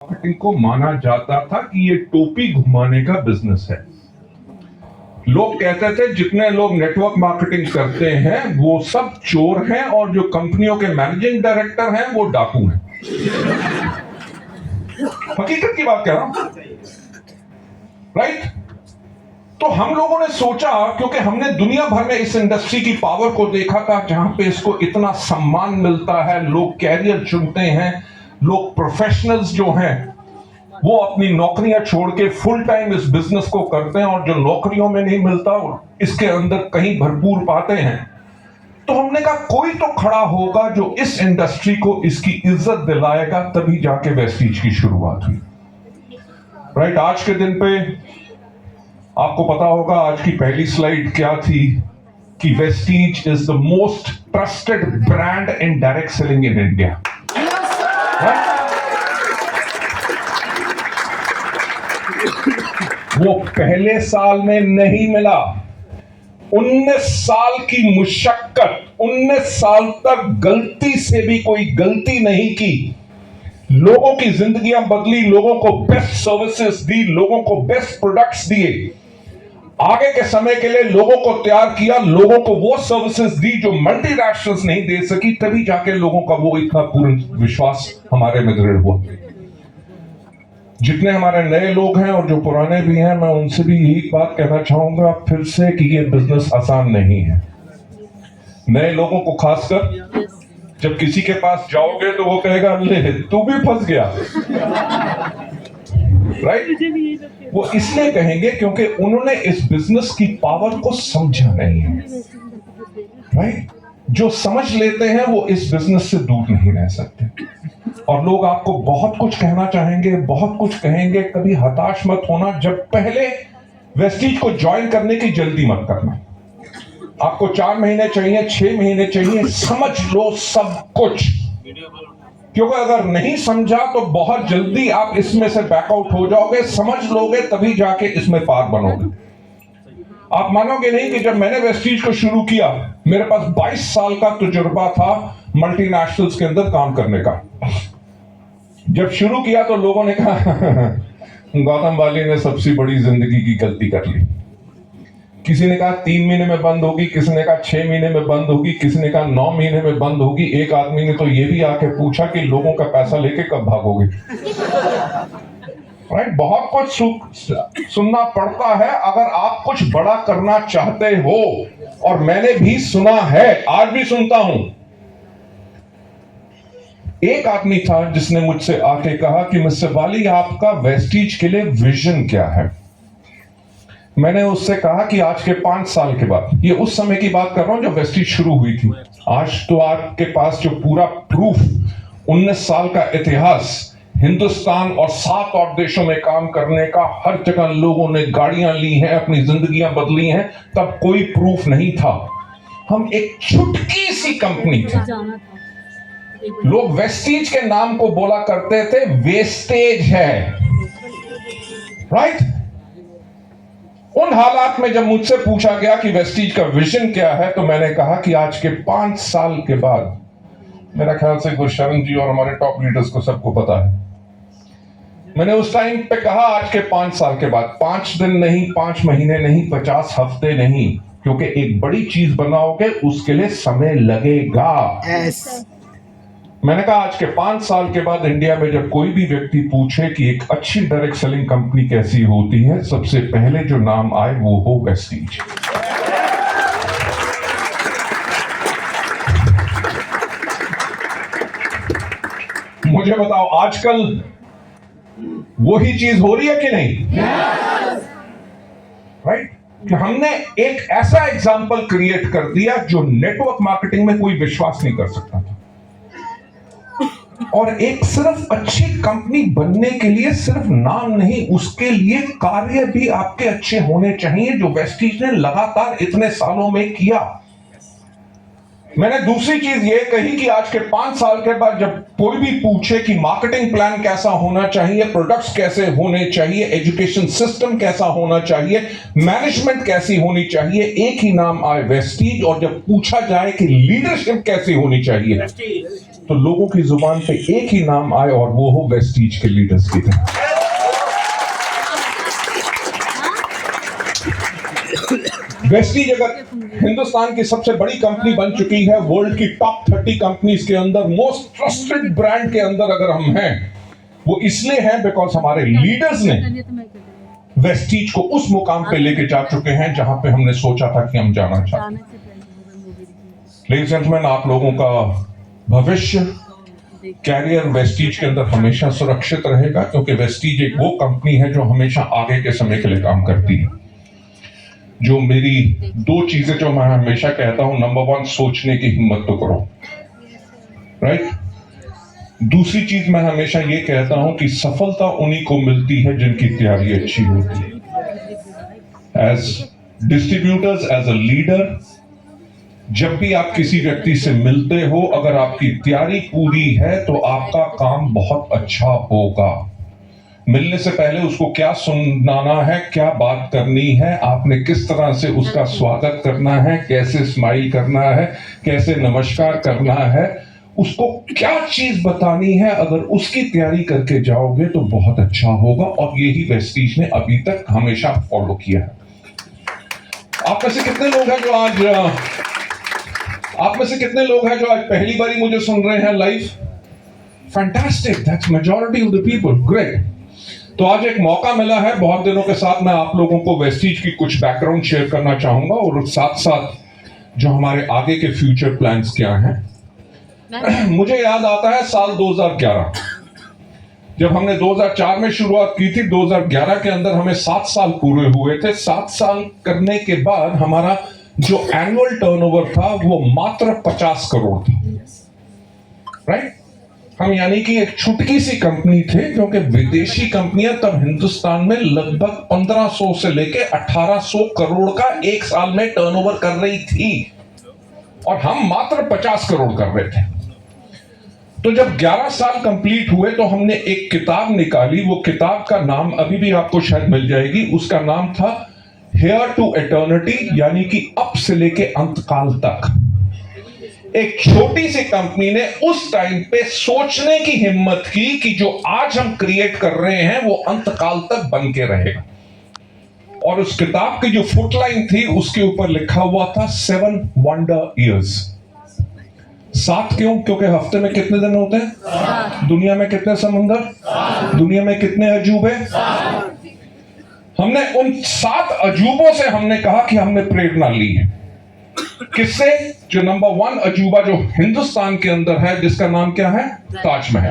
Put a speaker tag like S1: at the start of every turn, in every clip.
S1: Marketing को माना जाता था कि ये टोपी घुमाने का बिजनेस है। लोग कहते थे जितने लोग नेटवर्क मार्केटिंग करते हैं वो सब चोर हैं और जो कंपनियों के मैनेजिंग डायरेक्टर हैं वो डाकू हैं। हकीकत की बात कह रहा हूं, राइट? तो हम लोगों ने सोचा, क्योंकि हमने दुनिया भर में इस इंडस्ट्री की पावर को देखा था, जहां पे इसको इतना सम्मान मिलता है, लोग कैरियर चुनते हैं, लोग प्रोफेशनल्स जो हैं वो अपनी नौकरियां छोड़ के फुल टाइम इस बिजनेस को करते हैं, और जो नौकरियों में नहीं मिलता इसके अंदर कहीं भरपूर पाते हैं। तो हमने कहा कोई तो खड़ा होगा जो इस इंडस्ट्री को इसकी इज्जत दिलाएगा, तभी जाके वेस्टीज की शुरुआत हुई। राइट? आज के दिन पे आपको पता होगा आज की पहली स्लाइड क्या थी, कि Vestige is the most trusted brand in direct selling in India. वो पहले साल में नहीं मिला, 19 साल की मुशक्कत, 19 साल तक गलती से भी कोई गलती नहीं की, लोगों की जिंदगियां बदली, लोगों को बेस्ट सर्विसेज दी, लोगों को बेस्ट प्रोडक्ट्स दिए, आगे के समय के लिए लोगों को तैयार किया, लोगों को वो सर्विसेज दी जो मल्टीनेशनल्स नहीं दे सकी, तभी जाके लोगों का वो इतना पूर्ण विश्वास हमारे में दृढ़ हुआ। जितने हमारे नए लोग हैं और जो पुराने भी हैं, मैं उनसे भी यही बात कहना चाहूंगा फिर से कि ये बिजनेस आसान नहीं है। नए लोगों को खासकर जब किसी के पास जाओगे तो वो कहेगा ले तू भी फंस गया, राइट? वो इसलिए कहेंगे क्योंकि उन्होंने इस बिजनेस की पावर को समझा नहीं है, राइट? जो समझ लेते हैं वो इस बिजनेस से दूर नहीं रह सकते। और लोग आपको बहुत कुछ कहना चाहेंगे, बहुत कुछ कहेंगे, कभी हताश मत होना। जब पहले वेस्टीज को ज्वाइन करने की जल्दी मत करना। आपको 4 महीने चाहिए, 6 महीने चाहिए, समझ लो सब कुछ, क्योंकि अगर नहीं समझा तो बहुत जल्दी आप इसमें से बैकआउट हो जाओगे। समझ लोगे तभी जाके इसमें पार बनोगे। आप मानोगे नहीं कि जब मैंने वेस्टीज को शुरू किया, मेरे पास 22 साल का तजुर्बा था मल्टीनेशनल्स के अंदर काम करने का। जब शुरू किया तो लोगों ने कहा गौतम वाली ने सबसे बड़ी जिंदगी की गलती कर ली। किसी ने कहा 3 महीने में बंद होगी, किसी ने कहा 6 महीने में बंद होगी, किसी ने कहा 9 महीने में बंद होगी। एक आदमी ने तो ये भी आके पूछा कि लोगों का पैसा लेके कब भागोगे? राइट? बहुत कुछ सुनना पड़ता है अगर आप कुछ बड़ा करना चाहते हो, और मैंने भी सुना है, आज भी सुनता हूं। एक आदमी था जिसने मुझसे आके कहा कि मिस्टर वाली आपका वेस्टीज के लिए विजन क्या है? मैंने उससे कहा कि आज के 5 साल के बाद, ये उस समय की बात कर रहा हूं जब वेस्टीज शुरू हुई थी, आज तो आपके पास जो पूरा प्रूफ, 19 साल का इतिहास, हिंदुस्तान और 7 और देशों में काम करने का, हर जगह लोगों ने गाड़ियां ली हैं, अपनी जिंदगियां बदली हैं, तब कोई प्रूफ नहीं था। हम एक छुटकी सी कंपनी थी। लोग वेस्टीज के नाम को बोला करते थे वेस्टेज है, राइट? उन हालात में जब मुझसे पूछा गया कि वेस्टीज का विजन क्या है, तो मैंने कहा कि आज के 5 साल के बाद, मेरा ख्याल से गुरशरण जी और हमारे टॉप लीडर्स को सबको पता है, मैंने उस टाइम पे कहा आज के 5 साल के बाद, 5 दिन नहीं, 5 महीने नहीं, 50 हफ्ते नहीं, क्योंकि एक बड़ी चीज बनाओगे उसके लिए समय लगेगा। मैंने कहा आज के 5 साल के बाद इंडिया में जब कोई भी व्यक्ति पूछे कि एक अच्छी डायरेक्ट सेलिंग कंपनी कैसी होती है, सबसे पहले जो नाम आए वो हो वेस्टीज। मुझे बताओ आजकल वही चीज हो रही है कि नहीं? राइट? कि हमने एक ऐसा एग्जाम्पल क्रिएट कर दिया जो नेटवर्क मार्केटिंग में कोई विश्वास नहीं कर सकता था। और एक सिर्फ अच्छी कंपनी बनने के लिए सिर्फ नाम नहीं, उसके लिए कार्य भी आपके अच्छे होने चाहिए, जो वेस्टीज ने लगातार इतने सालों में किया। मैंने दूसरी चीज ये कही कि आज के 5 साल के बाद जब कोई भी पूछे कि मार्केटिंग प्लान कैसा होना चाहिए, प्रोडक्ट्स कैसे होने चाहिए, एजुकेशन सिस्टम कैसा होना चाहिए, मैनेजमेंट कैसी होनी चाहिए, एक ही नाम आए वेस्टीज। और जब पूछा जाए कि लीडरशिप कैसी होनी चाहिए, तो लोगों की जुबान पे एक ही नाम आए और वो हो वेस्टीज के लीडर्स की तरह। वेस्टीज अगर हिंदुस्तान की सबसे बड़ी कंपनी बन चुकी है, वर्ल्ड की टॉप 30 कंपनीज के अंदर, मोस्ट ट्रस्टेड ब्रांड के अंदर अगर हम हैं, वो इसलिए हैं बिकॉज हमारे लीडर्स ने वेस्टीज को उस मुकाम पे लेके जा चुके हैं जहां पे हमने सोचा था कि हम जाना चाहते हैं। लेडीज एंड जेंटलमैन, आप लोगों का भविष्य, कैरियर वेस्टीज के अंदर हमेशा सुरक्षित रहेगा, क्योंकि वेस्टीज एक वो कंपनी है जो हमेशा आगे के समय के लिए काम करती है। जो मेरी दो चीजें जो मैं हमेशा कहता हूं, नंबर 1, सोचने की हिम्मत तो करो, राइट। दूसरी चीज मैं हमेशा ये कहता हूं कि सफलता उन्हीं को मिलती है जिनकी तैयारी अच्छी होती है। As distributors, as a leader, जब भी आप किसी व्यक्ति से मिलते हो, अगर आपकी तैयारी पूरी है तो आपका काम बहुत अच्छा होगा। मिलने से पहले उसको क्या सुनाना है, क्या बात करनी है, आपने किस तरह से उसका स्वागत करना है, कैसे स्माइल करना है, कैसे नमस्कार करना है, उसको क्या चीज बतानी है, अगर उसकी तैयारी करके जाओगे तो बहुत अच्छा होगा। और यही वेस्टीज ने अभी तक हमेशा फॉलो किया है। आप में से कितने लोग हैं जो आज पहली बारी मुझे सुन रहे हैं live? Fantastic, that's majority of the people, great. तो आज एक मौका मिला है, बहुत दिनों के साथ मैं आप लोगों को वेस्टीज की कुछ बैकग्राउंड शेयर करना चाहूंगा, और साथ साथ जो हमारे आगे के फ्यूचर प्लान्स क्या हैं। मुझे याद आता है साल 2011, जब हमने 2004 में शुरुआत की थी, 2011 के अंदर हमें 7 साल पूरे हुए थे। 7 साल करने के बाद हमारा जो एनुअल टर्नओवर था वो मात्र 50 करोड़ था, राइट। हम यानी कि एक छुटकी सी कंपनी थे, क्योंकि विदेशी कंपनियां तब हिंदुस्तान में लगभग 1500 से लेके 1800 करोड़ का एक साल में टर्नओवर कर रही थी, और हम मात्र 50 करोड़ कर रहे थे। तो जब 11 साल कंप्लीट हुए तो हमने एक किताब निकाली। वो किताब का नाम अभी भी आपको शायद मिल जाएगी, उसका नाम था हेयर टू एटर्निटी, यानी कि अब से लेके अंतकाल तक। एक छोटी सी कंपनी ने उस टाइम पे सोचने की हिम्मत की कि जो आज हम क्रिएट कर रहे हैं वो अंतकाल तक बन के रहेगा। और उस किताब की जो फुटलाइन थी उसके ऊपर लिखा हुआ था 7 वंडर ईयर्स। 7 क्यों? क्योंकि हफ्ते में कितने दिन होते हैं? दुनिया में कितने समुंदर? दुनिया में कितने अजूबे? हमने उन 7 अजूबों से हमने कहा कि हमने प्रेरणा ली है। किससे? जो नंबर 1 अजूबा जो हिंदुस्तान के अंदर है, जिसका नाम क्या है? ताजमहल।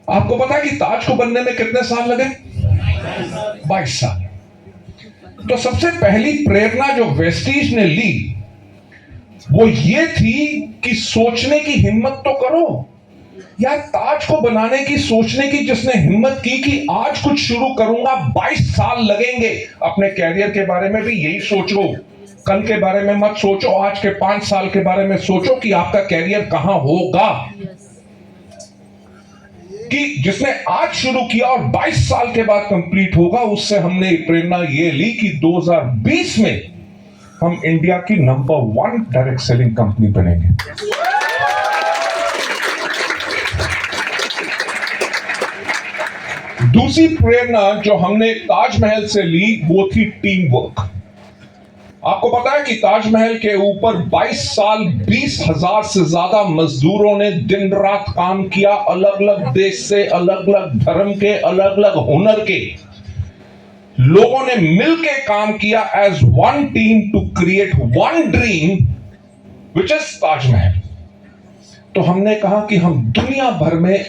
S1: आपको पता है कि ताज को बनने में कितने साल लगे? 22 साल। तो सबसे पहली प्रेरणा जो वेस्टीज ने ली वो ये थी कि सोचने की हिम्मत तो करो यार। ताज को बनाने की, सोचने की जिसने हिम्मत की कि आज कुछ शुरू करूंगा, 22 साल लगेंगे। अपने कैरियर के बारे में भी यही सोचो, कल के बारे में मत सोचो, आज के 5 साल के बारे में सोचो कि आपका कैरियर कहां होगा। कि जिसने आज शुरू किया और 22 साल के बाद कंप्लीट होगा, उससे हमने प्रेरणा ये ली कि 2020 में हम इंडिया की नंबर 1 डायरेक्ट सेलिंग कंपनी बनेंगे। दूसरी प्रेरणा जो हमने ताजमहल से ली वो थी टीम वर्क। आपको पता है कि ताजमहल के ऊपर 22 साल 20,000 से ज्यादा मजदूरों ने दिन रात काम किया। अलग अलग देश से, अलग अलग धर्म के, अलग अलग हुनर के लोगों ने मिलकर काम किया as one team to create one dream which is Taj Mahal. तो हमने कहा कि हम दुनिया भर में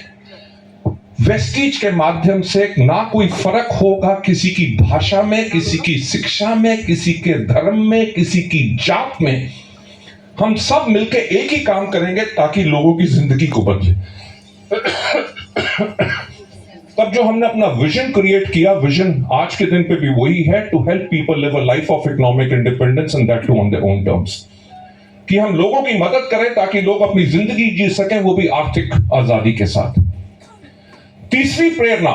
S1: वेस्टीज के माध्यम से ना कोई फर्क होगा किसी की भाषा में, किसी की शिक्षा में, किसी के धर्म में, किसी की जात में, हम सब मिलकर एक ही काम करेंगे ताकि लोगों की जिंदगी को बदले। तब जो हमने अपना विजन क्रिएट किया, विजन आज के दिन पे भी वही है, to help people live a life of economic independence and that too on their own terms. कि हम लोगों की मदद करें ताकि लोग अपनी जिंदगी जी सकें, वो भी आर्थिक आजादी के साथ। तीसरी प्रेरणा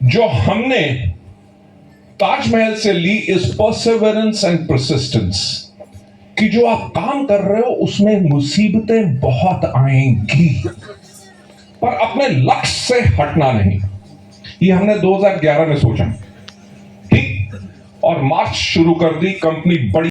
S1: जो हमने ताजमहल से ली इज परसेवरेंस एंड परसिस्टेंस। कि जो आप काम कर रहे हो उसमें मुसीबतें बहुत आएंगी, पर अपने लक्ष्य से हटना नहीं। ये हमने 2011 में सोचा, ठीक, और मार्च शुरू कर दी। कंपनी बड़ी